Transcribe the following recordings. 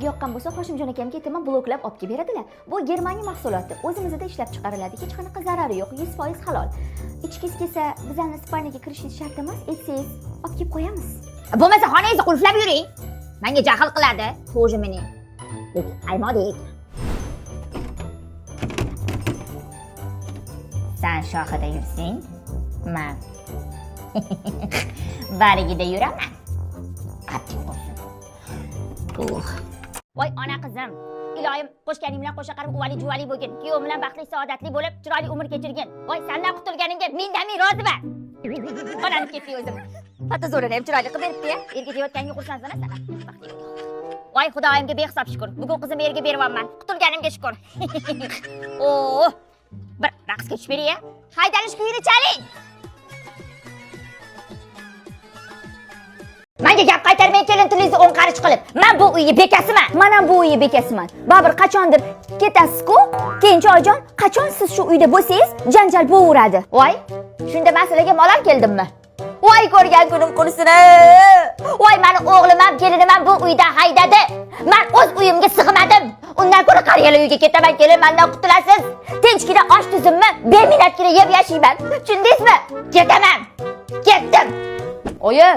Yoqqan bo'lsa, Hoshimjon akamga aytaman, bloklab olib kelib beradilar. Bu Germaniya mahsuloti, o'zimizda ishlab chiqariladi. Hech qanaqa zarari yo'q, 100% halol. Ichkisi kelsa, bizlarni Ispaniyaga kirishingiz shart emas, aytsangiz, olib kelib qo'yamiz. Bo'lmasa xonangizni qulflab yuring. Menga jahl qiladi, to'ji meni. Aymodik. Sen shoxida yursang, men barigida yuraman. Qattiq bo'lsin. Voy ona qizim, iloyim qo'shganing bilan qo'sha qarib uvali juvali bo'lgin. Kuyov bilan baxtli saodatli bo'lib, chiroyli umr kechirgin. Voy sendan qutulganingga ming roziman. Onani ketdi o'zim. Fotozorini ham chiroyli qilib beribdi-ya. Erga deyotganga xursandsan sana. Voy xudoyimga behisob shukr. Bugun qizimni erga beryapman. Qutulganimga shukr. Oo! Bir raqsga tushib bering-ya. Haydalish kuyini chaling. Menga gap qaytarmay kelin tilingizni o'ng qarich qilib. Men bu uyga bekasiman. Men ham bu uyga bekasiman. Baribir qachondir ketasiz-ku, keyin oyijon, qachon siz shu uyda bo'lsangiz, janjal bo'laveradi. Voy, shunda masalaga malol keldimmi? Voy ko'rgan kunim qursin. Voy meni o'g'lim ham kelinim ham bu uydan haydadi. Men o'z uyimga sig'madim. Undan ko'ra qariyalar uyga ketaman, kelin mendan qutulasiz. Tinchgina osh tuzimmi, beminatgina yeb yashayman. Tushundingizmi? Ketaman. Ketdim. Oyi,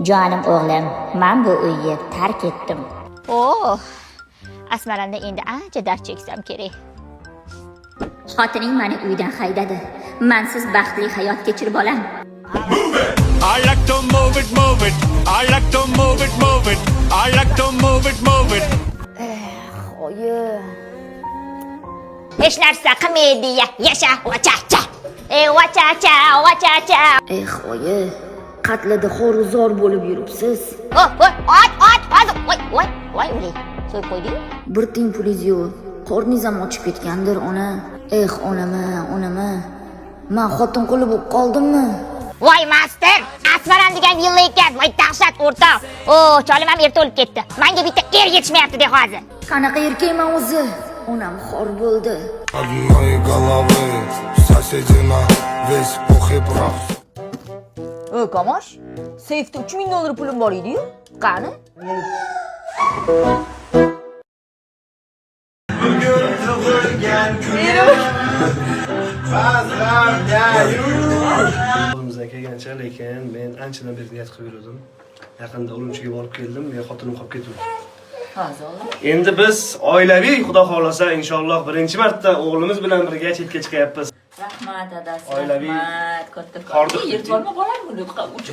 jonim o'g'lim, men bu uyni tark etdim. Oh, Asmaramda endi ancha dard cheksam kerak. Xotining meni uydan haydadi. Mensiz baxtli hayot kechirib olam. I like to move it, move it. I like to move it, move it. I like to move it, move it. oyi. Hech narsa qilmaydi, yasha, vacha-cha. Vacha-cha, vacha-cha. Oyi, qatlida xoruzor bo'lib yuribsiz. Voy, o'ling. So'yib qo'yding? Bir tiyin pulingiz yo'q. Qorningiz ham ochib ketgandir, ona. Onama. Men xotin quli bo'lib qoldimmi? Voy master, Asmaram degan yilla ekan. Voy dahshat o'rtoq. Cholim ham erta o'lib ketdi. Menga bitta er yetishmayapti-da hozir. Qanaqa erkakman o'zi? Onam xor bo'ldi. Одной головы соседина весь пух и прах. Kamosh, seyfda 3000 dollar pulim bor edi-yu. Qani? Bugun tug'ilgan kunim. Qo'limizdan kelgancha, lekin men anchadan beri niyat qilib yurdim. Yaqinda Urumchiga borib keldim, men xotinim qolib ketdi. Endi biz oilaviy, xudo xolasa, inshaalloh birinchi marta o'g'limiz bilan birga chetga chiqyapmiz. Rahmat dadasi. Oilaviy. Rahmat, katta. Hordiq. Yurib borma bolam buni.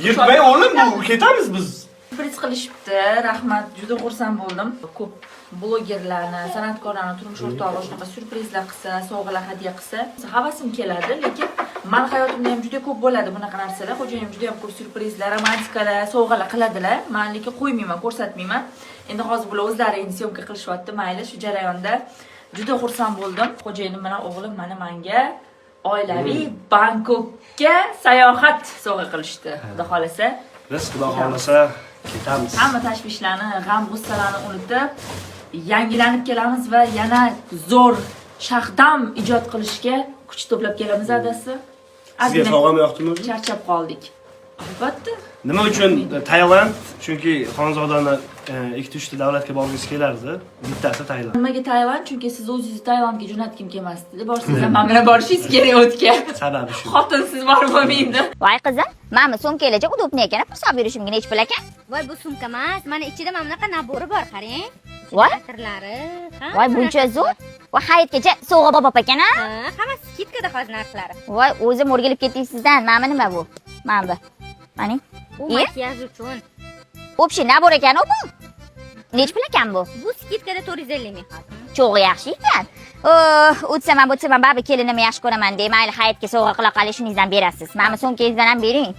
Yurtmay o'g'lim, bu ketamiz biz. Surpriz qilishibdi. Rahmat, juda xursand bo'ldim. Ko'p blogerlarni, san'atkorlarni turmush o'rtog'i shunaqa surprizlar qilsa, sovg'alar hadya qilsa, havasim keladi, lekin men hayotimda ham juda ko'p bo'ladi bunaqa narsalar. Xo'jayinim juda ham ko'p surprizlar, romantikalar, sovg'alar qiladilar. Men lekin qo'ymayman, ko'rsatmayman. Endi hozir bular o'zlari endi syomka qilishyapti, mayli, shu jarayonda juda xursand bo'ldim. Xo'jayinim bilan o'g'lim menga oilaviy Bangkokga sayohat sovg'a qilishdi. Xudo xolasa, Biz xudo xolasa ketamiz. hamma tashvishlarni, g'am-g'ussalarni unutib, yangilanib kelamiz va yana zo'r shahdam ijod qilishga kuch to'plab kelamiz adasi. Sizga sovg'am yoqdimi? Charchab qoldik. Albatta. Nima uchun Tailand? Chunki xonzodani 2-3 davlatga borgisi kelardi. Bittasi Tailand. Nimaga Tailand? Chunki siz o'zingizni Tailandga jo'natgim kelmasdi. Borsiz ham men bilan borishingiz kerak o'tga. Sababi shu. Xotinsiz borib bo'lmaydi. Voy qizim, mana sumka elajak udobniy ekan, hisob berishimga nech pul ekan? Voy bu sumka emas, mana ichida mana bunaqa nabori bor, qarang. Voy, Atirlari. voy buncha zo'r. Voy hayitgacha sovg'a bop ekan-a? Hammasi skitkada hozir narxlari. Voy, o'zim o'rgilib ketdingizdan. Mana nima bu? Mana bu. Maning. U makiyaj uchun. O'pshi nabor ekan bu. Nech pul ekan bu? Bu skitkada 450 ming xotin. Cho'g'i yaxshi ekan. O'tsam, baribir kelinimni yaxshi ko'raman deb, mayli hayitga sovg'a qila qolish shuningizdan berasiz. Mana so'mkangizdan ham bering.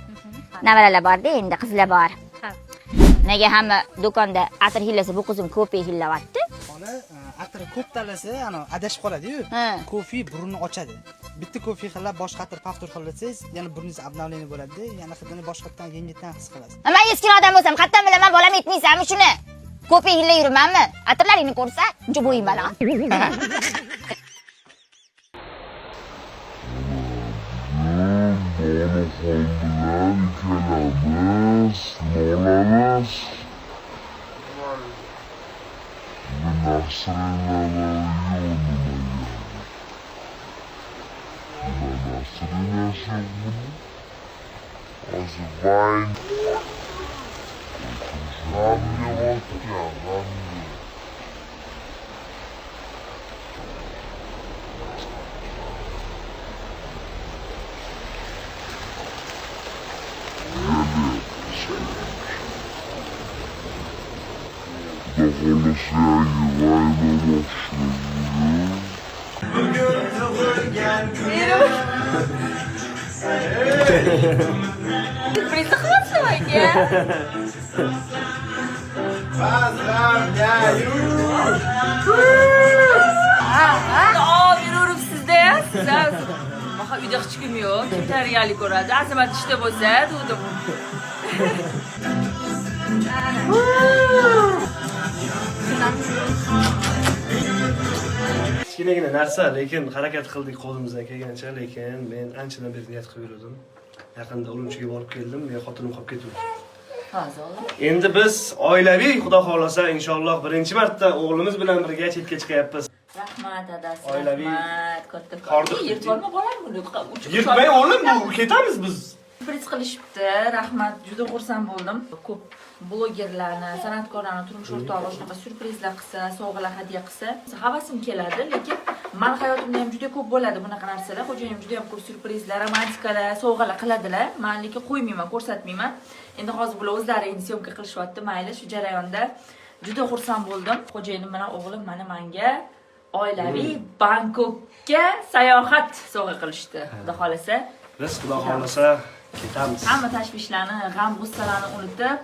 Navaralar bor-da, endi qizlar bor. Nega hamma do'konda atir hillasi bu qizim ko'p hillayapti? Ona atir ko'p tanlasa, ana adashib qoladi-yu. Kofe burunni ochadi. Bitta kofe xillab boshqa atir paftur xillatsangiz, yana burningiz obnovleniya bo'ladi, yana hidini boshqatdan yengildan his qilasiz. Men eski odam bo'lsam, qayerdan bilaman, bolam aytmaysanmi shuni? Ko'p hillay yurmanmi? Atirlaringni ko'rsa, uncha bo'yim baland. Dono ikkalamiz nima olamiz? Sürprizni qilyapsan menga. Yuribsizda sizlar. Baxa uyda hech kim yo'q. Kim tayyorgarlik ko'radi? Azamat ishda bo'lsa, dedim. Kichkinagina narsa, lekin harakat qildik qo'limizdan kelgancha, lekin men anchadan beri niyat qilib yurdim. Yaqinda Urumchiga borib keldim, men xotinim qolib ketdi. Endi biz oilaviy, xudo xolasa, inshaalloh birinchi marta o'g'limiz bilan birga chetga chiqyapmiz. Rahmat dadasi. Oilaviy Rahmat, katta. Hordiq. Yirtvorma bolam buni. Yirtmay o'g'lim, bu ketamiz biz. Sürpriz qilishibdi. Rahmat, juda xursand bo'ldim. Ko'p blogerlarni, san'atkorlarni turmush o'rtog'i shunaqa syurprizlar qilsa, sovg'alar hadya qilsa, havasim keladi, lekin men hayotimda ham juda ko'p bo'ladi bunaqa narsalar. Xo'jayinim juda ham ko'p syurprizlar, romantikalar, sovg'alar qiladilar. Men lekin qo'ymayman, ko'rsatmayman. Endi hozir bular o'zlari endi syomka qilishyapti, mayli, shu jarayonda juda xursand bo'ldim. Xo'jayinim bilan o'g'lim mana menga oilaviy Bangkokga sayohat sovg'a qilishdi. Xudo xolasa, Biz xudo xolasa ketamiz. hamma tashvishlarni, g'am-g'ussalarni unutib,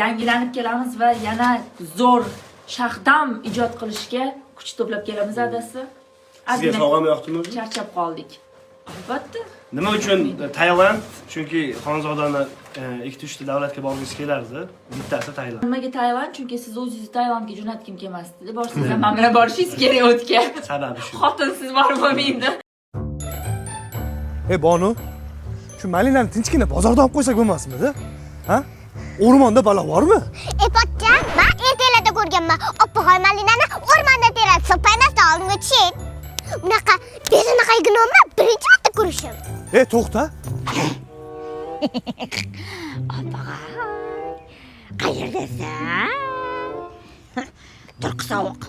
yangilanib kelamiz va yana zo'r shahdam ijod qilishga kuch to'plab kelamiz adasi. Sizga sog'am yoqdimi? Charchab qoldik. Albatta. Nima uchun Tailand? Chunki xonzodani 2-3 ta davlatga borgisi kelardi. Bittasi Tailand. Nimaga Tailand? Chunki siz o'zingizni Tailandga jo'natgim kelmasdi. Borsangiz ham men bilan borishingiz kerak o'tga. Sababi shu. Xotinsiz borib bo'lmaydi. Bonu, shu malinani tinchgina bozorda olib qo'ysak bo'lmasmidi? Ha? O'rmonda balo bormi? Pochcha, men ertalabda ko'rganman. Oppoqoy malinani o'rmonda terib, so'paynasdan oldinga tushib. Unaqa bezunaqa ignomni birinchi marta ko'rishim. To'xta. Oppoqoy, qayerdasan? Turq sovuq.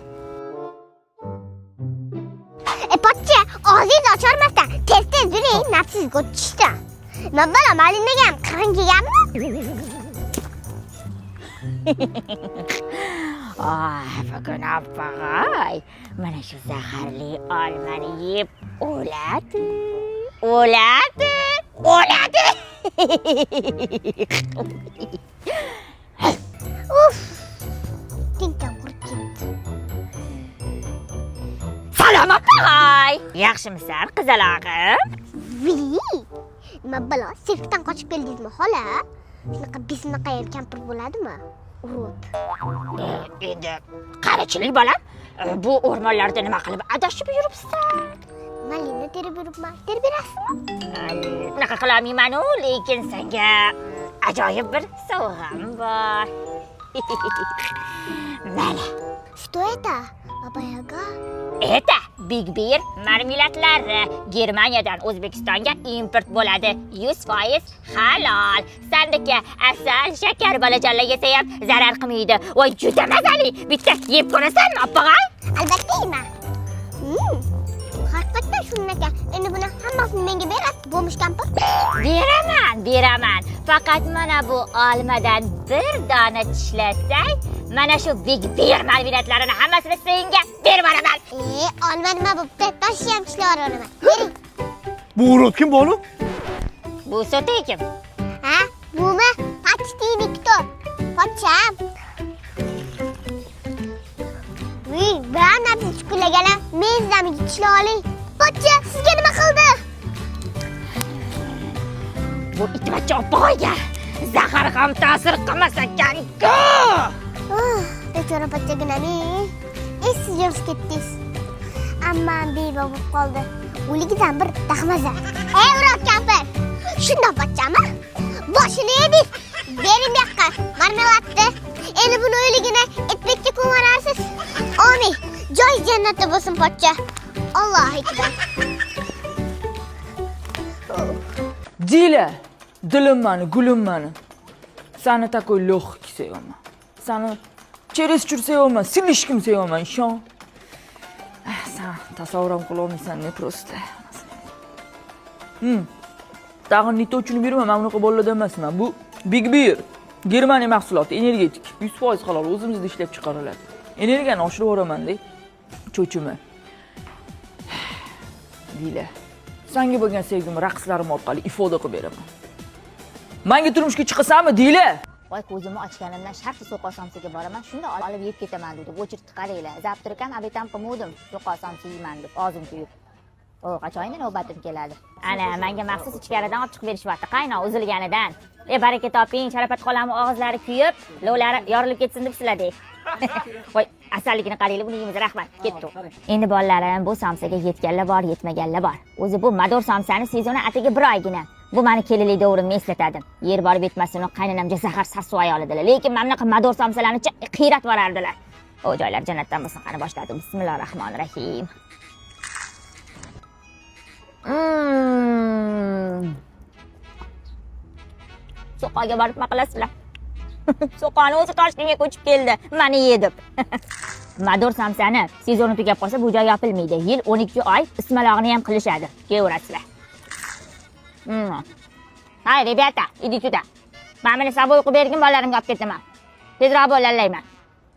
Pochcha, og'zingizni ocholmasdan tez-tez yuring, nafsingizga o'tishdi. Men balo malinaga ham qirg'in kelganmi? Bugun oppoqoy, mana shu zaharli olmani yeb o'ladi. Uf! Tincham qurib ketdi. Salom oppoqoy! Yaxshimisan, qizalog'im? Nima balo, sirkdan qochib keldingizmi, xola? Shunaqa bisnaqa kampir bo'ladimi? Urib. Endi qarachilik bolam, bu o'rmonlarda nima qilib adashib yuribsan? Malina terib yuribman. Terib berasizmi? Unaqa qilolmayman-u, lekin senga ajoyib bir sovg'am bor. Mana. Что это? Baba Yaga? Это Big Bear marmelatlari Germaniyadan O'zbekistonga import bo'ladi. 100% halol. Sandika asal, shakar bolajonlar yesa ham zarar qilmaydi. Voy, juda mazali. Bitta yeb ko'rasanmi, oppoqoy? Albatta yeyman. Haqiqatdan shunaqa. Endi buni hammasini menga berasiz, bo'lmish kampir? Beraman. Faqat mana bu olmadan bir dona tishlasak, mana shu Big Bear marmelatlarini hammasini senga berib beraman. Olma nima bo'pti? Toshni ham tishlab olaman. Bering. Bu urut kim bolu? Bu Sotay kim? Ha? Bumi? Почти никто. Pochcham. Bir narsa chuqurlagani, men sizlarni tishlab oling. Pochcha, sizga nima qildi? Bu itbachcha oppoqoyga zahar ham ta'sir qilmas ekan-ku. Bechora pochchaginami. Siz yo'q ketdingiz. Ammo beva bo'lib qoldi. O'ligidan bir dahmaza. Ey, urot kampir. Shundoq bachchami? Boshini yedik. Bering bu yoqqa marmeladni. Endi buni o'yligini etbekka ko'marasiz. Amin. Joy jannatda bo'lsin pochcha. Allohu akbar. Dila, dilim mani, gulim mani. Seni takoy log'ki sevaman. Seni через-чур sevaman, silishkim sevaman, ishon. Sen tasavvur ham qila olmaysan, ne просто. Tag'in nitochini beraman, men unaqa bolalardan emasman. Bu Big Beer, Germaniya mahsuloti, energetik, 100% halol, o'zimizda ishlab chiqariladi. Energiyani oshirib yuboraman-da. Cho'chima. Dila, senga bo'lgan sevgimni raqslarim orqali ifoda qilib beraman. Menga turmushga chiqasanmi, Dila? Voy, ko'zimni ochganimdan shartta so'qosamsiga boraman, shunda olib yeb ketaman dedi. O'chirtdi qaranglar. Zaptirkam abitam qilmovdim. So'qosamsi yeyman deb, og'zim kuyib. O, qachon endi navbatim keladi. Ana, menga maxsus ichkaridan olib chiqib berishyapti, qaynoq uzilganidan. Baraka toping, Sharafat xolamning og'izlari kuyib, lovlari yorilib ketsin debsizlar dey. Voy, asalligini qaranglar, buni yeymiz, rahmat. Ketdi. Endi bolalarim bu somsaga yetganlar bor, yetmaganlar bor. O'zi bu mador somsani sezoni atigi bir oygina. Bu meni kelinlik davrimni eslatadi. Yer borib yetmasin, qaynonamga zahar sassu ayolidilar. Lekin men bunaqa mador somsalarni qiyrat borardilar. O joylar jannatdan bo'lsin, qani boshladim. Bismillahirrohmanirrohim. So'qoga borib nima qilasizlar? So'qoni o'zi Toshkentga ko'chib keldi, meni yedib. Mador samsani sezoni tugab qolsa bu joy yopilmaydi. Yil 12 oy ismalog'ini ham qilishadi. Kelaverasizlar. Hay, rебята, idите сюда. Men meni sabr o'qib bergin, bolalarimga olib ketaman. Tezroq bo'lalayman.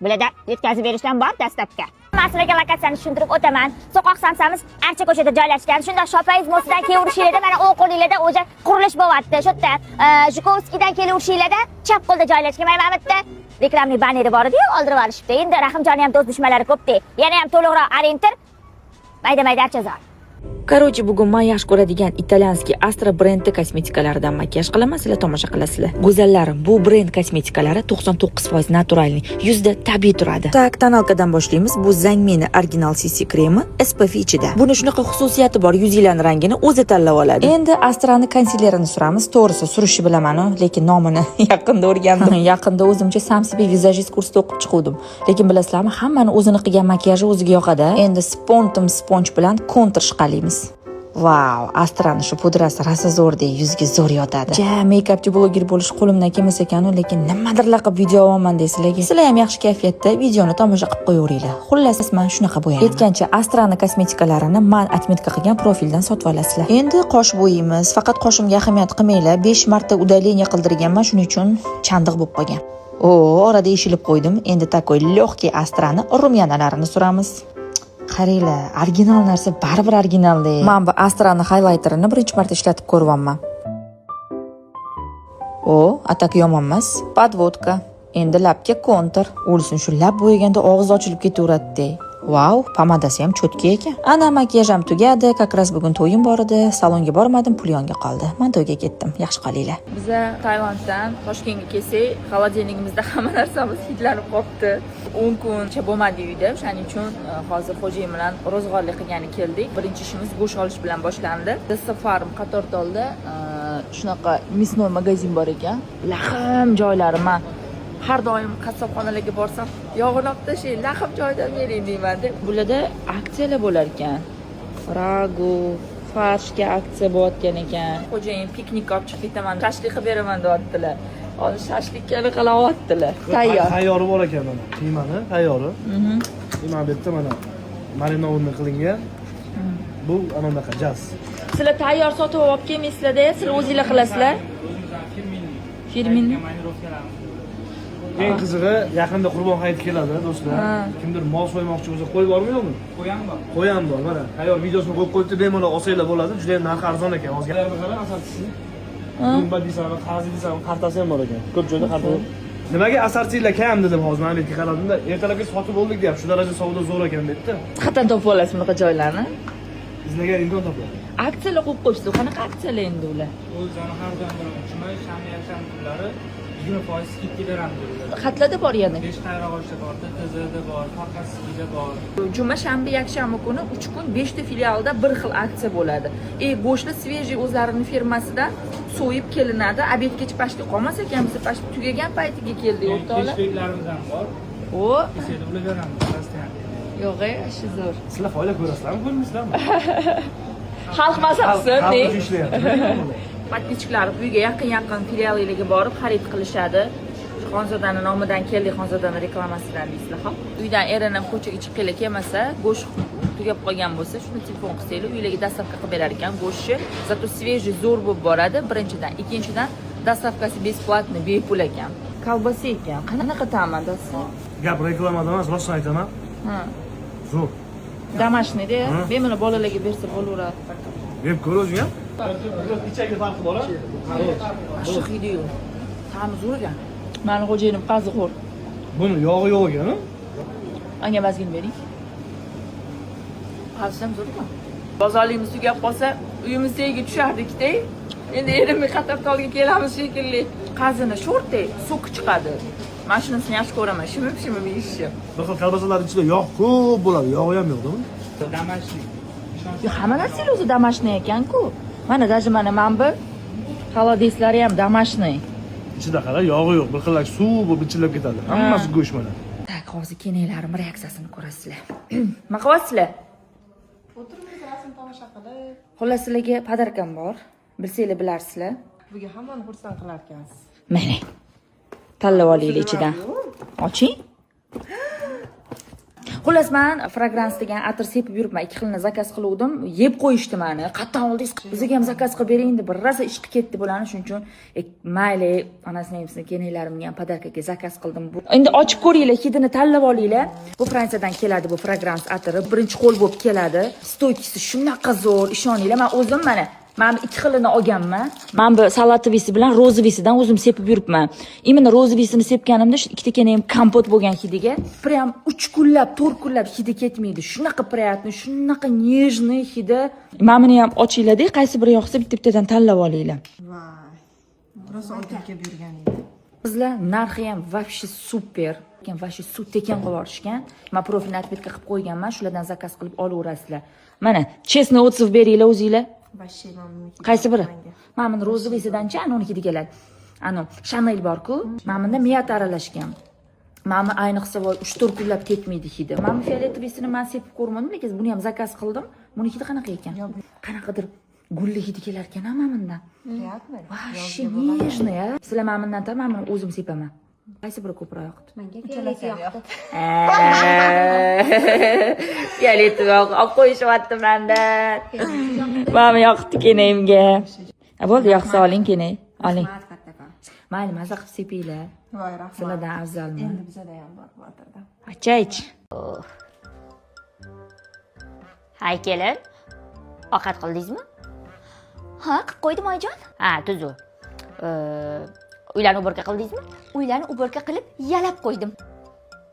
Bularda yetkazib berishdan bor dastlabga. Men sizlarga lokatsiyani tushuntirib o'taman. So'qoq samsamiz archa ko'chada joylashgan. Shunda Shopayiz mostidan kelaverishinglarda mana o'ng qo'linglarda o'ja qurilish bo'lyapti. Shu yerda Zhukovskiydan kelaverishinglarda chap qo'lda joylashgan. Mana bu yerda reklamli banneri bor edi-yu, oldirib olishibdi. Endi Rahimjonni ham do'st dushmanlari ko'p-da. Yana ham to'liqroq orientir. Mayda-mayda archazor. Короче, bugun men yaxshi ko'radigan italyanskiy Astra brendi kosmetikalaridan makiyaj qilaman, sizlar tomosha qilasizlar. Go'zallarim, bu brend kosmetikalari 99% naturalniy, yuzda tabiiy turadi. Tak, tonalkadan boshlaymiz. Bu Zangmini original CC kremi SPF ichida. Buni shunaqa xususiyati bor, yuzinglarning rangini o'zi tanlab oladi. Endi Astrani konsilerini suramiz. To'g'risi, surishni bilaman, lekin nomini yaqinda o'rgandim. Yaqinda o'zimcha Samsibi vizajist kursida o'qib chiqdim. Lekin bilasizlarmi, hammani o'zini qilgan makiyaji o'ziga yoqadi. Endi sponge bilan kontur chiqalaymiz. Wow, Astrani shu pudrasi rosa zo'rdek, yuzga zo'r yotadi. Make-upchi bloger bo'lish qo'limdan kelmas ekan-ku, lekin nimadir laqib video olaman deysizlarga. Sizlar ham yaxshi kayfiyatda videoni tomosha qilib qo'yaveringlar. Xullas, men shunaqa bo'yaman. Aytgancha, Astrani kosmetikalarini men atmetka qilgan profildan sotib olasizlar. Endi qosh bo'yaymiz. Faqat qoshimga ahamiyat qilmanglar. 5 marta udaleniya qildirganman, shuning uchun chandiq bo'lib qolgan. Orada eshilib qo'ydim. Endi takoy lyoqki Astrani rumyanalarini suramiz. Qaranglar, original narsa baribir originalda. Men bu Astrani highlighterini birinchi marta ishlatib ko'ryapman. Atak yomon emas. Podvodka. Endi labga kontur. O'lsin, shu lab bo'yganda og'iz ochilib ketaveradi. Wow, pomadasi ham cho'tka ekan. Ana makiyajim tugadi. Kakras bugun to'yim bor edi. Salonga bormadim, pul yonga qoldi. Men to'yga ketdim. Yaxshi qolinglar. Biz Tailanddan Toshkentga kelsak, xolodilnigimizda hamma narsamiz hidlanib qolibdi. 10 kuncha bo'lmadi uyda. Shuning uchun hozir xo'jayin bilan ro'zg'orlik qilgani keldik. Birinchi ishimiz go'sht olish bilan boshlandi. Dessa Farm Qatortolda shunaqa мясной magazin bor ekan. Laham joylari men har doim qassobxonalarga borsam, yog'ini olib tashlang, laham joydan bering deyman deb. Bularda aksiyalar bo'lar ekan. Ragu, farshga aksiya bo'layotgan ekan. Xo'jayin piknik olib chiqib ketaman, shashlik qilib beraman deyaptilar. Hozir shashlikni qilyaptilar. Tayyor. Tayyori bor ekan mana. Qiymani tayyori. Mana bu yerda mana marinovni qilingan. Bu anaqa jaz. Sizlar tayyor sotib olib kelmaysizlar-da, sizlar o'zingizlar qilasizlar. Firminni. Eng qizig'i, yaqinda Qurbon hayiti keladi, do'stlar. Kimdir mol so'ymoqchi bo'lsa, qo'y bormi yo'qmi? Qo'y ham bor. Qo'y ham bor. Mana, tayyor videosini qo'yib qo'yibdi, bemalol olsanglar bo'ladi. Juda ham narxi arzon ekan. Hozir qarang, asarchisi. Dumba deysanmi, qazi deysanmi, qartasi ham bor ekan. Ko'p joyda qarta. Nimaga asarchilar kam dedim hozir, men aytib qaradimda, ertalabga sotib oldik deyapti. Shu daraja savdo zo'r ekan debdi. Qayerdan topib olasiz bunaqa joylarni? Izlagan imkon topadi. Aksiyalar qo'yib qo'yibsiz. Qanaqa aksiyalar endi ular? O'zani har doim juma, shanba, yakshanba kunlari 20% skidka beramiz. Xatlada bor yana. 5 qayrag'ochda bor, TTZda bor, Farqasiyda bor. Juma, shanba, yakshanba kuni 3 kun 5 ta filialda bir xil aksiya bo'ladi. Go'shtni svejiy o'zlarining fermasidan so'yib kelinadi. Obedgacha pashta qolmas ekan, biz pashta tugagan paytiga keldi o'rtoqlar. Kechliklarimiz ham bor. O, Kesada ular beramiz. Rostdan. yo'q, shu zo'r. Sizlar foyda ko'rasizlarmi, ko'rmaysizlarmi? Xalq masafasi, ne? Xalq ishlayapti. Podpischilar uyga yaqin filiallarga borib xarid qilishadi. Xonzodani nomidan keldik, Xonzodani reklamasidan deysizlar, ha? Uydan erini ko'chaga chiqqili kelmasa, go'sht tugab qolgan bo'lsa, shuni telefon qilsanglar, uylarga dastavka qilib berar ekan go'shtni. Zato svejiy zo'r bo'lib boradi, birinchidan. Ikkinchidan, dastavkasi besplatni, bepul ekan. Kolbasa ekan. Qanaqa ta'madasi? Gap reklamada emas, rostini aytaman. Ha. Zo'r. Damashni-da, bemalol bolalarga bersa bo'laveradi. Yeb ko'r o'zing ham. Ichagi farqi bor-a? Yaxshi hidi-yu. Ta'mi zo'r ekan. Mani xo'jayinim qaziqo'r. Buni yog'i yo'q ekan-a? Menga mazgin bering. Qazisam zo'r ekan. Bozorligimiz tugab qolsa, uyimizga tushardik-da. Endi erimni Qatartolga kelamiz shekilli. Qazini sho'rtay, so'ki chiqadi. Men shunisini yaxshi ko'raman. Shimib yeyishni. Bir xil kolbasalar ichida yog' ko'p bo'ladi, yog'i ham yo'qmi? Damashli. Hamma narsalar o'zi damashni ekan-ku. Mana даже mana bu xolodeslar ham damashni. Ichida qara, yog'i yo'q, bir xil suv bo'lib ichilib ketadi. Hammasi go'sht mana. Tak, hozir kenaylarim reaksiyasini ko'rasizlar. Nima qilyapsizlar? O'tirib rasm tomosha qilib. Xullas sizlarga podarkam bor. Bilsanglar bilarsizlar. Buga hammani xursand qilar ekansiz. Mana. Tanlab olaylik ichidan. Oching. Xullas men fragrans degan atir sepib yuribman. 2 xilni zakaz qiluvdim. Yeb qo'yishdi meni. Qattan oldingiz bizga ham zakaz qilib bering deb bir rosa ishqi ketdi bularni. Shuning uchun mayli, onasining hamsini kenaylarimga ham podarkaga zakaz qildim. Endi ochib ko'ringlar, hidini tanlab olinglar. Bu Fransiyadan keladi bu fragrans atiri. Birinchi qo'l bo'lib keladi. Stoykisi shunaqa zo'r, ishoninglar. Men o'zim mana 2 xilini olganman. Men bu salatovisi bilan rozovisidan o'zim sepib yuribman. Imенно rozovisini sepganimda shu ikkita kenayim kompot bo'lgan hidiga prям 3 kunlab, 4 kunlab hidi ketmaydi. Shunaqa приятный, shunaqa нежный hidi. Men buni ham ochinglar-da, qaysi biri yoqsa bitta-bittadan tanlab olinglar. Voy. Rosa oltinga berganingiz. Bizlar narxi ham вообще super. Вообще sut tekin qilib yuborishgan. Men profilni отметка qilib qo'yganman, shulardan zakaz qilib olaverasizlar. Mana, chestный отзыв beringlar o'zinglar. Вообще mamnun. Qaysi biri? Men buni rozovisidan-chi, unikida keladi. Chanel bor-ku, men bunda miyat aralashgan. Men ayniqsa 3-4 kunlab ketmaydi hidi. Men fioletovisini men sepib ko'rmadim, lekin buni ham zakaz qildim. Buni hidi qanaqa ekan? Qanaqadir gulli hidi kelar ekan, men bundan. Приятно. Вообще нежный, a. Sizlar men bundan tam men o'zim sepaman. Qaysi biri ko'proq yoqdi? Menga uchalasi yoqdi. Fioleti yo'q, olib qo'yishyapti mendan. Mana yoqdi kenayimga. Bo'ldi, yoqsa oling kenay. Oling. Mayli, maza qilib sepinglar. Voy, rahmat. Sizlardan afzalmi? Endi bizada ham bor bu atirda. Achaych. Hay kelin. Ovqat qildingizmi? Ha, qilib qo'ydim oyijon. Ha, tuzu. Uylarni uborka qildingizmi? Uylarni uborka qilib yalab qo'ydim.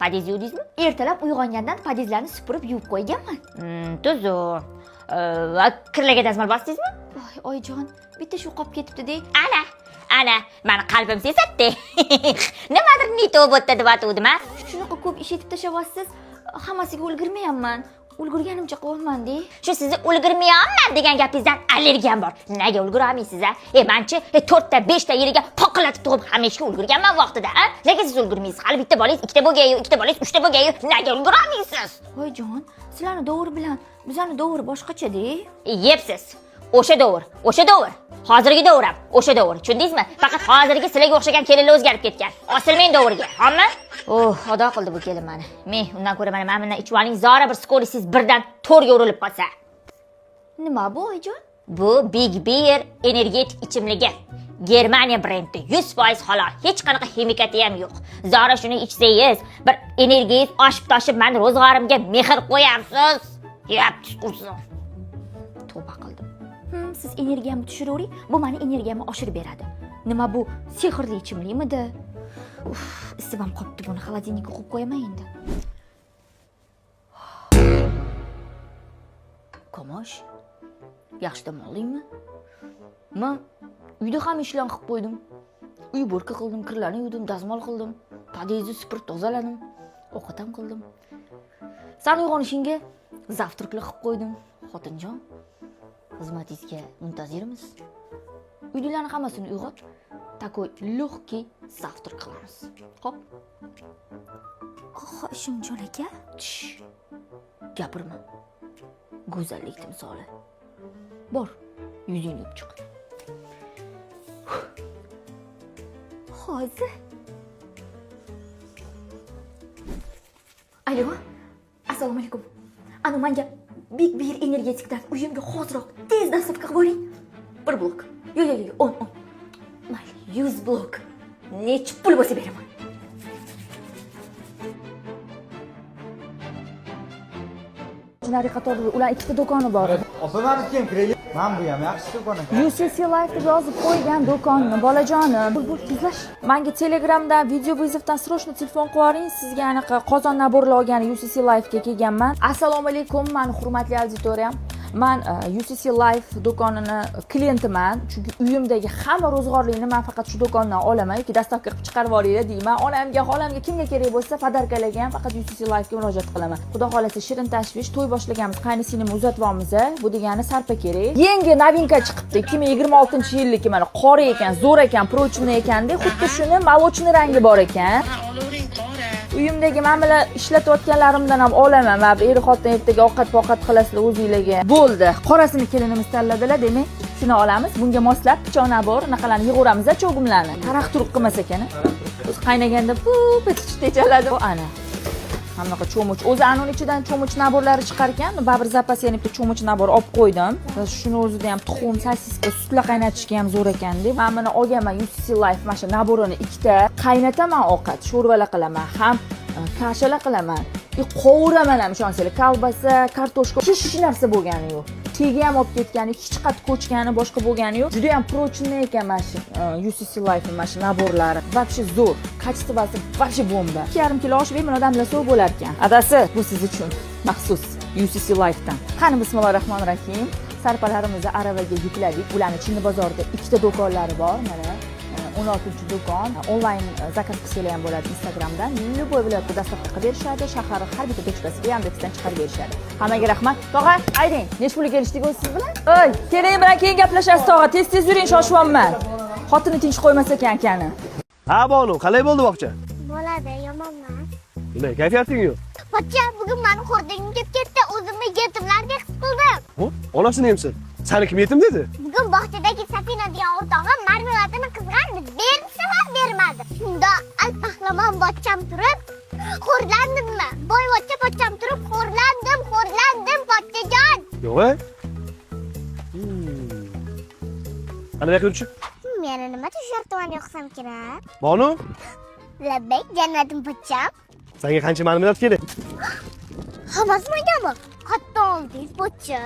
Padiz yuvdingizmi? Ertalab uyg'ongandan padizlarni supurib yuvib qo'yganman. Tuzu. Va kirlarga dazmol bosdingizmi? Voy, oyijon, bitta shu qolib ketibdi-de. Ana, meni qalbim sesatdi. Nimadir nito bo'tdi deb aytuvdim-a? Shunaqa ko'p ish etib tashyapsiz, hammasiga ulgurmayapman. Ulgurganimcha qilyapman-de. Shu sizni ulgurmayapman degan gapingizdan allergiyam bor. Nega ulgurolmaysiz-a? Menchi 4 ta 5 ta yeriga poqilatib tug'ib hamishga ulgurganman vaqtida, a? Nega siz ulgurmaysiz? Hali bitta bolangiz 2 ta bo'lgan-yu, 2 ta bolangiz 3 ta bo'lgan-yu. Nega ulgurolmaysiz? Voyjon, sizlarni davr bilan bizlarni davr boshqacha-de. Yepsiz. O'sha davr. Hozirgi davr ham o'sha davr. Tushundingizmi? Faqat hozirgi sizlarga o'xshagan kelinlar o'zgarib ketgan. Osilmen davrga. Hamma? Xudo qildi bu kelin meni. Men undan ko'ra mana bundan ichib oling, zora bir skolisiz birdan 4 ga urilib qolsa. Nima bu oyijon? Bu Big Beer energetik ichimligi. Germaniya brendi, 100% halol. Hech qanaqa ximikati ham yo'q. Zora shuni ichsangiz, bir energiyangiz oshib-toshib, men ro'zg'orimga mehr qo'yarsiz. Yap, tushursiz. Tavba qildim. Siz energiyamni tushiravering, bu meni energiyamni oshirib beradi. Nima bu? Sehrli ichimlikmidi? Isib ham qopti, buni xolodilnikka qo'yib qo'yaman endi. Komosh. yaxshi dam oldingmi? Men uyda ham ishlar qilib qo'ydim. Uy bo'rka qildim, kirlarni yuvdim, dazmol qildim, podyezdni supurib tozaladim, ovqat ham qildim. Sen uyg'onishingga zavtraqlar qilib qo'ydim. Xotinjon, xizmatingizga muntazirmiz. Uydalarni hammasini uyg'ot. Takoy lug'ki zavtraq qilamiz. Xo'p? Ishimjon aka. Gapirma. Go'zallik timsoli. Bor, yuzingni yuvib chiq. Hozir. Alo. Assalomu alaykum. Ana menga Big Bir energetikdan uyimga hoziroq tez dostavka qilib boring. 1 blok. Yo'q, 10. Mayli, 100 blok. Nechta pul bo'lsa beraman. Jinoiy qatorda ular ikkita do'koni bor. Opamani kim kiraylik? Men bu ham yaxshi do'kon ekan. UCC Life deb yozib qo'ygan do'konni, bolajonim. Bulbul tezlash. Menga Telegramdan video vizovdan srochno telefon qilaring. Sizga anaqa qozon naborlar olgan UCC Life ga kelganman. Assalomu alaykum, meni hurmatli auditoriyam. Men UCC Life do'konini klientiman, chunki uyimdagi hamma ro'zg'orlikni men faqat shu do'kondan olaman yoki dastavka qilib chiqarib yuboringlar deyman. Onamga, xolamga kimga kerak bo'lsa, podarkalarga ham faqat UCC Life ga murojaat qilaman. Xudo xolasa shirin tashvish to'y boshlaganmiz, qaynisini uzatyapmiz. Bu degani sarpa kerak. Yangi novinka chiqibdi. 2026-yillik mana qora ekan, zo'r ekan, prochniy ekanda, xuddi shuni molochniy rangi bor ekan. Uyimdagi mana ishlatayotganlarimdan ham olaman. Mana er xotin ertaga ovqat qilasizlar o'zingizlarga. Bo'ldi. Qorasini kelinimiz tanladilar, demak, shuni olamiz. Bunga moslab pichoq nabor, naqalarni yig'uramiz, cho'g'imlarni. Taraq turuq qilmas ekan. O'zi qaynaganda pup etishda chaladi. Ana. Hammaqa cho'much. O'zi anon ichidan cho'much naborlari chiqar ekan. Babir zapas yana bitta cho'much nabor olib qo'ydim. Shuni o'zida ham tuxum, sosiska, sutlar qaynatishga ham zo'r ekan deb. Men buni olganman UCC Life mana shu naborini ikkita qaynataman ovqat, sho'rvalar qilaman, ham kashalar qilaman. Qovuraman ham ishonsanglar, kolbasa, kartoshka, hech narsa bo'lgani yo'q. Tegi ham olib ketgani, hech qat ko'chgani, boshqa bo'lgani yo'q. Juda ham prochniy ekan mana shu UCC Life mana shu naborlari. Вообще zo'r. Kачествоsi вообще bomba. 2,5 kilo oshib bemalol damlasa bo'lar ekan. Adasi, bu siz uchun maxsus UCC Lifedan. Qani bismillahir-rohmanir-rohim. Sarpalarimizni aravaga yukladik. Ularning Chinni bozorida ikkita do'konlari bor. Mana 16-do'kon. Onlayn zakaz qilsanglar ham bo'ladi Instagramdan. Любой viloyatga dastavka qilib berishadi. Shahar har bitta do'chkasiga Yandexdan chiqarib berishadi. Hammaga rahmat. Tog'a, ayting, nech pulga kelishdik o'zi siz bilan? Oy, keling bilan keyin gaplashasiz tog'a. Tez yuring, shoshyapman. Xotini tinch qo'ymas ekan akani. Ha, Bonu, qalay bo'ldi bog'cha? Bo'ladi, yomon emas. Nima, kayfiyating yo'q? Pochcha, bugun meni xo'rdagim kelib ketdi. O'zimni yetimlarga his qildim. Onasini emsin. Seni kim yetim dedi? Bugun bog'chadagi Safina degan o'rtog'im marmeladini qizg'andi. Bersa bermadi. Shunda al-pahlamon pochcham turib, xo'rlandimmi? Boyvachcha pochcham turib, xo'rlandim pochchajon. Yo'q-a? Ana yo'q yurchi? Meni nima tushirtuvani yoqsam kerak? Bonu? Labbay, jannatim pochcham. Senga qancha marmelat kerak? Hammasi mangami? Hatto oldingiz pochcha.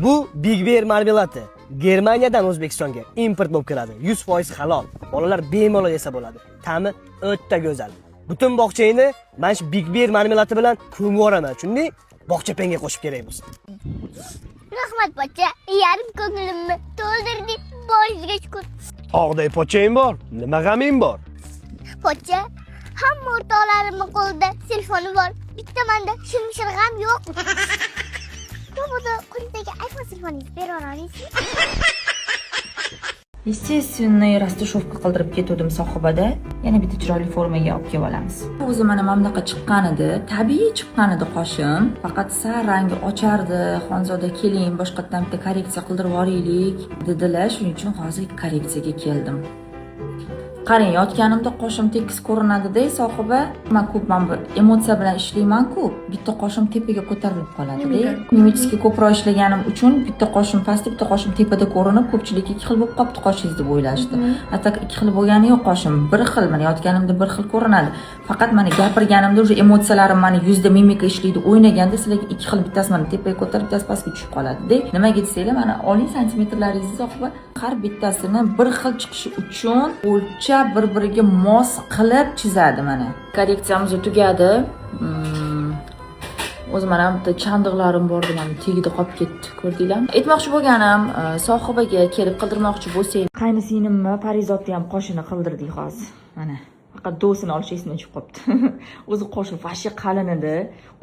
Bu Big Bir marmeladi. Germaniyadan O'zbekistonga import bo'lib kiradi. 100% halol. Bolalar bemalol yesa bo'ladi. Ta'mi o'ta go'zal. Butun bog'changni mana shu Big Bir marmeladi bilan ko'mib yuboraman. Chunki bog'cha penga qo'shib kerak bo'lsa. Rahmat pochcha, yarim ko'nglimni to'ldirding. Boringizga shukur. Tog'day pochchang bor. Nima g'aming bor? Pochcha, hamma o'rtoqlarimning qo'lida telefoni bor. Bitta menda shilmishir g'am yo'q. Bobada qo'lidagi iPhone telefoningizni bera olasizmi? Естественно, rastashofka qildirib ketdim sohibada. Yana bitta chiroyli formaga olib kelib olamiz. O'zi mana mamlaqa chiqqan edi, tabiiy chiqqan edi qoshim. Faqat sal rangi ochardi. Xonzoda keling, boshqatdan bitta korreksiya qildirib yuboraylik dedilar. Shuning uchun hozir korreksiyaga keldim. Qarang, yotganimda qoshim tekis ko'rinadi-da, sohiba. Men ko'pman bu emotsiya bilan ishlayman-ku. Bitta qoshim tepaga ko'tarilib qoladi-da. Mimически ko'proq ishlaganim uchun bitta qoshim pastda, bitta qoshim tepada ko'rinib, ko'pchilik ikki xil bo'lib qolibdi qoshingiz deb o'ylashdi. Atak ikki xil bo'lgani yo'q qoshim. Bir xil, mana yotganimda bir xil ko'rinadi. Faqat mana gapirganimda o'sha emotsiyalarim meni yuzda mimika ishlaydi, o'ynaganda sizlarga ikki xil, bittasi mana tepaga ko'tarib, bittasi pastga tushib qoladi-da. Nimaga desanglar, mana oling santimetrlaringizni sohiba. Har bittasini bir xil chiqishi uchun o'lchab bir-biriga mos qilib chizadi mana. Korreksiyamiz tugadi. O'zim ham bitta chandiqlarim bor edi, mana tagida qolib ketdi, ko'rdinglarmi? Aytmoqchi bo'lganim, sohibaga kelib qildirmoqchi bo'lsang, qaynisinimmi Parizodni ham qoshini qildirdik hozir. Mana faqat dosini olish esimdan chiqib qopti. O'zi qoshi vashi qalin edi.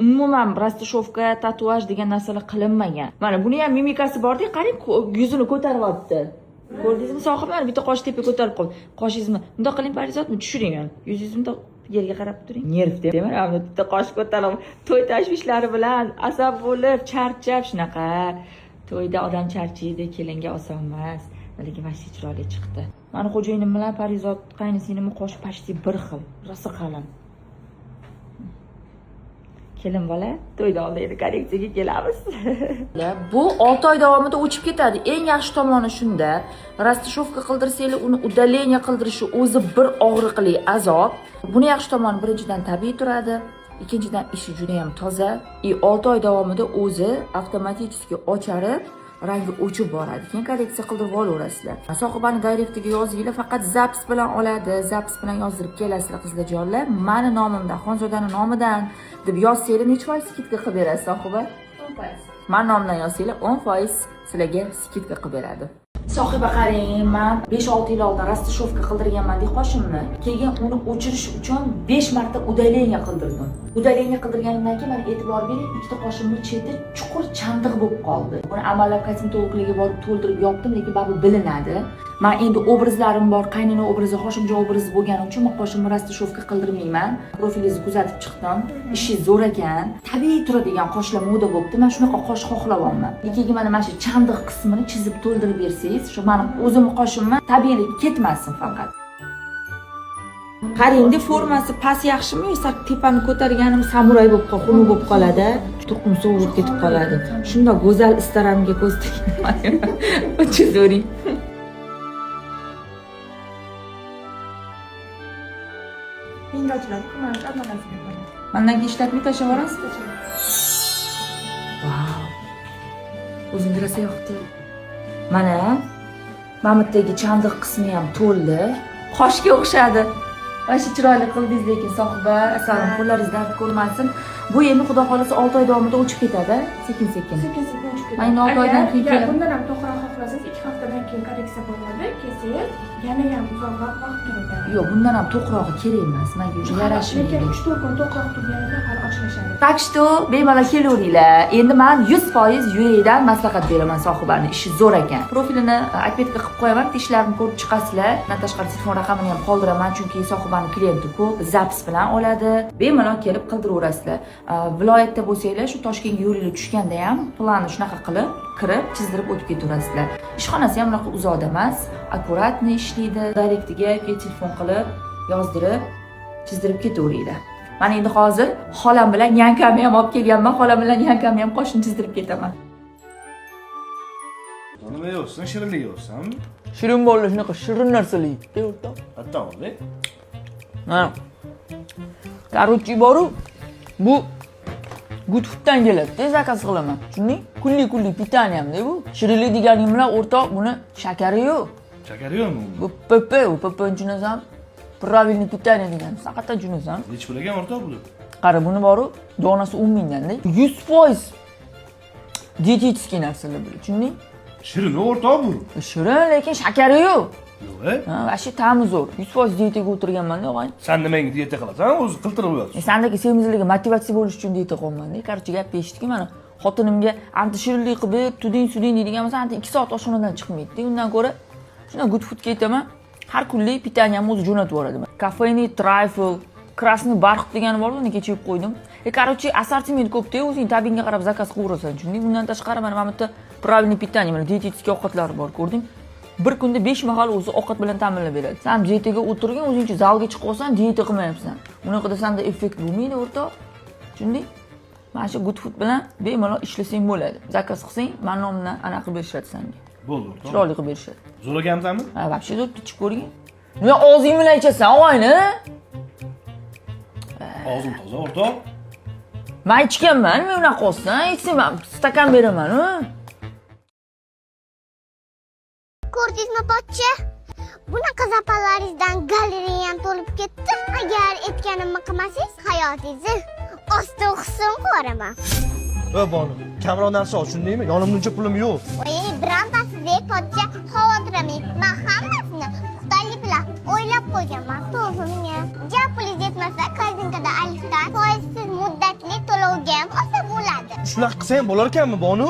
Umuman rastashovka, tatuaj degan narsalar qilinmagan. Mana buni ham mimikasi bor-ku, qarang, yuzini ko'taryapti. Ko'rdingizmi, sohib mana bitta qosh tepa ko'tarib qoldi. Qoshingizni bundoq qiling Parizodmi, tushiring mana. Yuzingizni bundoq yerga qarab turing. Nerv dema, mana bitta qosh ko'tarib, to'y tashvishlari bilan asab bo'lib, charchab shunaqa. To'yda odam charchaydi, kelinga oson emas. Lekin vashi chiroyli chiqdi. Mani xo'jayinim bilan Parizod qaynisinimni qoshi pashti bir xil, rosa qalin. Kelin bola, to'yda oldingi kolleksiyaga kelamiz. Bu 6 oy davomida o'chib ketadi. Eng yaxshi tomoni shunda, rastashovka qildirsanglar, uni udaleniya qildirishi o'zi bir og'riqli azob. Buni yaxshi tomoni birinchidan tabiiy turadi, ikkinchidan ishi juda ham toza. 6 oy davomida o'zi avtomatik o'charib, rangi o'chib boradi. Keyin kolleksiya qildirib olaverasizlar. Sohibani direktiga yozinglar, faqat zaps bilan oladi. Zaps bilan yozdirib kelasizlar qizlarjonlar. Meni nomimdan, Xonzodaning nomidan deb yozsanglar, necha foiz skidka qilib berasiz sohiba? 10%. Men nomimdan yozsanglar 10% sizlarga skidka qilib beradi. Sohiba qarang, men 5-6 yil oldin rastashovka qildirganman deb qoshimni. Keyin uni o'chirish uchun 5 marta udaleniya qildirdim. Udaleniya qildirganimdan keyin men e'tibor bering, ikkita qoshimni cheti chuqur chandiq bo'lib qoldi. Buni amallab kosmetologiga borib to'ldirib yopdim, lekin baribir bilinadi. Men endi obrazlarim bor, qaynona obrazi, Hoshimjon obrazi bo'lganim uchun men qoshimni rastashovka qildirmayman. Profilingizni kuzatib chiqdim. Ishi zo'r ekan. Tabiiy turadigan qoshlar moda bo'libdi. Men shunaqa qosh xohlayapman. Lekin mana shu chandiq qismini chizib to'ldirib bersangiz, shu meni o'zim qoshimni tabiiylik ketmasin faqat. Qarangda formasi past yaxshimi, yo'qsa tepani ko'targanim samuray bo'lib qolib, xunuk bo'lib qoladi, tuxum sovurib ketib qoladi. Shunda go'zal istaramga ko'z tegmayman. O'chi zo'ring. Mandan keyin ishlatmay tashlab yuborasizmi? Vau. O'zingiz rosa yoqdi. Mana Mamitdagi chandiq qismi ham to'ldi. Qoshga o'xshadi. Vashi chiroyli qildingiz, lekin sohiba, asarim qo'llaringiz dard ko'rmasin. Bu endi xudo xolasa 6 oy davomida o'chib ketadi, sekin-sekin. Sekin-sekin o'chib ketadi. Mana 6 oydan keyin kelib. Bundan ham to'g'ri xohlasangiz 2 haftadan keyin korreksiya bo'ladi, kelsangiz yana ham uzoqroq vaqt turadi. Yo'q, bundan ham to'qrog'i kerak emas. Menga o'sha yarashmaydi. Lekin 3-4 kun to'qroq turganida hali ochlashadi. Tak что, bemalol kelaveringlar. Endi men 100% yurakdan maslahat beraman sohibani, ishi zo'r ekan. Profilini отметка qilib qo'yaman, ishlarini ko'rib chiqasizlar. Bundan tashqari telefon raqamini ham qoldiraman, chunki sohibani klienti ko'p, zaps bilan oladi. Bemalol kelib qildiraverasizlar. Viloyatda bo'lsanglar, shu Toshkentga yo'linglar tushganda ham planni shunaqa qilib, kirib, chizdirib o'tib ketaverasizlar. Ishxonasi ham unaqa uzoqda emas, akkuratni ishlaydi. Direktiga telefon qilib, yozdirib, chizdirib ketaveringlar. Men endi hozir xolam bilan yankamni ham olib kelganman. Xolam bilan yankamni ham qoshini chizdirib ketaman. Nima yeyapsan? Shirinlik yeyapsanmi? Shirin bo'ldi, shunaqa shirin narsalar. O'rtoq. Hatto oldi. Ha. Короче, boru bu good fooddan keladi, zakaz qilaman. Tushunding? Kunli pitaniyamda bu. Shirinlik deganing bilan o'rtoq, buni shakari yo'q. Shakari yo'qmi? Bu PP tushunasam, правильный питание degan. Faqat tushunasam. Nechi pul ekan o'rtoq bu? Qara buni boru, donasi 10 mingdan-da. 100% dietический narsalar bu. Tushunding? Shirin o'rtoq bu. Shirin, lekin shakari yo'q. Yo'q. Ha, vashi ta'mi zo'r. 100% dietaga o'tirganman-da, og'ay. Sen nimaga dieta qilasan? O'zi qiltirib qo'yapsan. Sendagi semizlikka motivatsiya bo'lish uchun dieta qilganman-da. Короче, gap eshitdiki, mana xotinimga anti shirinlik qilib, tuding deydigan bo'lsa, anti 2 soat oshxonadan chiqmaydi. Undan ko'ra shuna good foodga ketaman. Har kunlik pitaniyamni o'zi jo'natib yuboradi. Kafeni, trifle, krasniy barxit degani bor, uni kecha yeb qo'ydim. Короче, assortiment ko'p-da, o'zing tabingga qarab zakaz qilaverasan, tushunding? Bundan tashqari mana bu yerda правильный питание, mana dietetik ovqatlar bor, ko'rding? Bir kunda 5 mahal o'zi ovqat bilan ta'minlab beradi. Sen dietaga o'tirgan, o'zingcha zalga chiqib olsan, dieta qilmayapsan. Unaqada senda effekt bo'lmaydi, o'rtoq. Tushunding? Mana shu good food bilan bemalol ishlasang bo'ladi. Zakaz qilsang, men nomimdan anaqa qilib berishadi senga. Bo'ldi, o'rtoq. Chiroyli qilib berishadi. Zo'r ekanmi? Ha, вообще zo'r, ichib ko'ring. Nima og'zing bilan ichasan, og'ayni? Og'zim toza, o'rtoq. Men ichganman, nima unaqa qolsan? Ichsam, stakan beraman-ku. Ko'rdingizmi pochcha? Bunaqa zapalaringizdan galereyam to'lib ketdi. Agar aytganimni qilmasangiz, hayotingizni osti o'qishsin qo'raman. Va bonu, kamroq narsa ol, shundaymi? Yonimda uncha pulim yo'q. Voy, birontasida pochcha xavotirlamang. Men hammasini puxtalik bilan o'ylab qo'yganman. To'g'rimi? Ja pulingiz yetmasa, korzinkada alifdan foizsiz muddatli to'lovga ham olsa bo'ladi. Shunaqa qilsa ham bo'lar ekanmi, Bonu?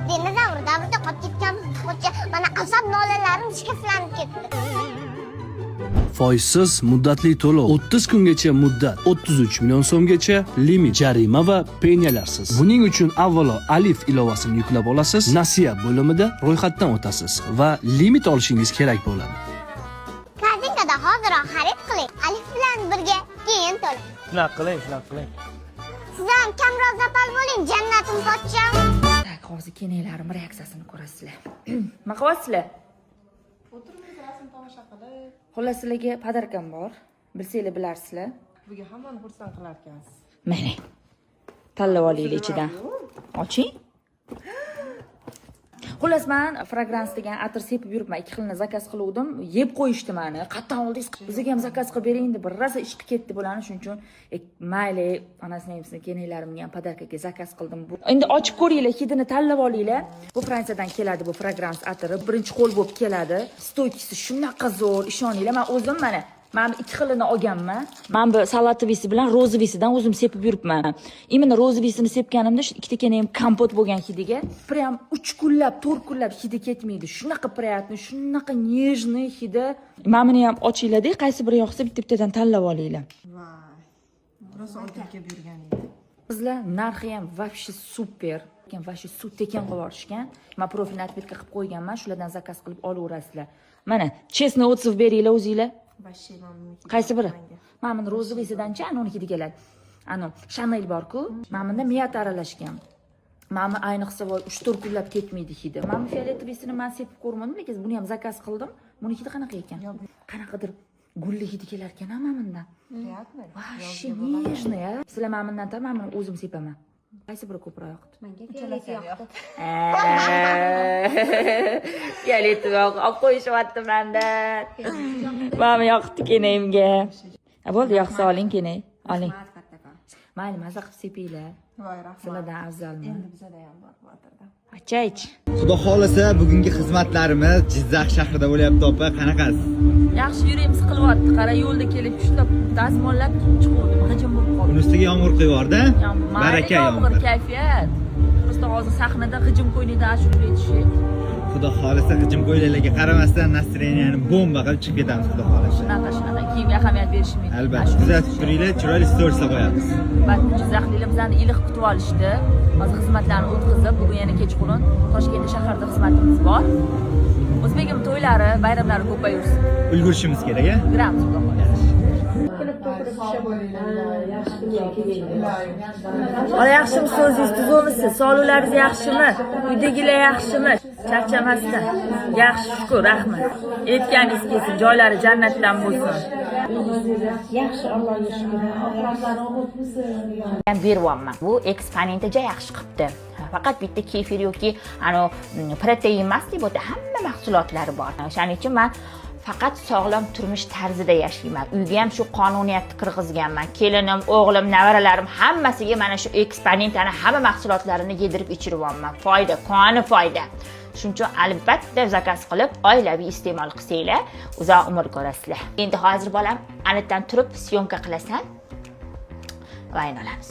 Dinozavr davrida qolib ketganmiz. Pochcha, mana asob nolalarim shikastlanib ketdi. Foizsiz muddatli to'lov 30 kungacha muddat 33 million so'mgacha limit jarima va peniyalarsiz. Buning uchun avvalo Alif ilovasini yuklab olasiz, nasiya bo'limida ro'yxatdan o'tasiz va limit olishingiz kerak bo'ladi. Korzinkada hoziroq xarid qiling. Alif bilan birga keyin to'lang. Shunaqa qiling, shunaqa qiling. Siz ham kamroq zapal bo'ling, jannatim pochcham. Tak, hozir kenaylarim reaksiyasini ko'rasizlar. Nima qilyapsizlar? O'tirmiz, rasm tomosha qilib. Xullas sizlarga podarkam bor. Bilsanglar bilarsizlar. Buga hammani xursand qilar ekansiz. Mana. Tanlab olinglar ichidan. Oching. Xullas men fragrans degan atir sepib yuribman. 2 xilni zakaz qiluvdim. Yeb qo'yishdi meni. Qattan oldingiz bizga ham zakaz qilib bering deb birrasa ishqi ketdi bo'lani, shuning uchun mayli, onasini hamsini kenaylarimga ham podarkaga zakaz qildim. Endi ochib ko'ringlar, hidini tanlab olinglar. Bu Fransiyadan keladi bu fragrans atiri. Birinchi qo'l bo'lib keladi. Stoykisi shunaqa zo'r, ishoninglar. Men o'zim mana 2 xilini olganman. Men bu salatovisi bilan rozovisidan o'zim sepib yuribman. Imенно rozovisini sepganimda shu ikkita kenayim kompot bo'lgan hidiga prям 3 kunlab, 4 kunlab hidi ketmaydi. Shunaqa приятный, shunaqa нежный hidi. Men buni ham ochinglar-da, qaysi biri yoqsa bitta-bittadan tanlab olinglar. Voy. Rosa olib kelib yurgan edi. Bizlar narxi ham вообще super. Вообще suv tekin qilib yuborishgan. Men profilni отметка qilib qo'yganman, shulardan zakaz qilib olaverasizlar. Mana, chestnoy otsev beringlar o'zinglar. Qaysi biri? Mana buni rozovisidan-chi, anoniki keladi. Ano, Chanel bor-ku, mana bunda miyat aralashgan. Mana ayniqsa voy 3-4 kunlab ketmaydi hidi. Mana fioletovisini men sepib ko'rmadim, lekin buni ham zakaz qildim. Buni hidi qanaqa ekan? Qanaqadir gulli hidi kelar ekan mana bundan. Вообще нежный, a. Sizlar mana bundan tam men o'zim sepaman. Qaysi biri ko'proq yoqdi? Menga fiolet yoqdi. Fiolet yoqdi. Olib qo'yishyapti menda. Mana yoqdi kenayimga. Bo'ldi, yoqsa oling kenay. Oling. Mayli, maza qilib sepinglar. Voy, rahmat. Sizlardan afzalmi? Endi bizada ham bor bu atirda. Achaych. Xudo xolasa bugungi xizmatlarimiz Jizzax shahrida bo'lyapti, opa. Qanaqasiz? Yaxshi yurayim, siqilyapti. Qara, yo'lda kelib shundoq dazmollab chiqdim. G'ijim bo'lib qoldi. Uni ustiga yomg'ir quyyorda. Baraka yomg'ir, kayfiyat. Просто hozir sahnada g'ijim qo'ynida ashula aytishik. Xudo xolasa g'ijim qo'ylarga qaramasdan настроениyaning bomba qilib chiqib ketamiz, xudo xolasa. Shunaqa, kiyimga ahamiyat berishmaydi. Albatta, kuzatib turinglar, chiroyli storslar qo'yamiz. Jizzaxliklar bizani iliq kutib olishdi. Hozir xizmatlarni o'tkazib, bugun yana kechqurun Toshkent shahrida xizmatimiz bor. O'zbegim to'ylari, bayramlari ko'payursin. Ulgurishimiz kerak, a? Grams xudo xolasa. Ola yaxshimi so'zingiz, tuzimisiz? Sog'liqlaringiz yaxshimi? Uydagilar yaxshimi? Charchamasdan. Yaxshi, shukr, rahmat. Aytganingiz kelsin, joylari jannatdan bo'lsin. Yaxshi, Allohga shukr. Ovqatlari o'tmisin. Men beryapman. Bu eksponenti juda yaxshi qilibdi. Faqat bitta kefir yoki protein emas deb o'ta hamma mahsulotlari bor. O'shaning uchun men faqat sog'lom turmush tarzida yashayman. Uyga ham shu qonuniyatni kirgizganman. Kelinim, o'g'lim, nevaralarim hammasiga mana shu eksponentani hamma mahsulotlarini yedirib ichiryapman. Foyda, qoni foyda. Shuning uchun albatta zakaz qilib, oilaviy iste'mol qilsanglar, uzoq umr ko'rasizlar. Endi hozir bolam, anitdan turib syomka qilasan. Va olamiz.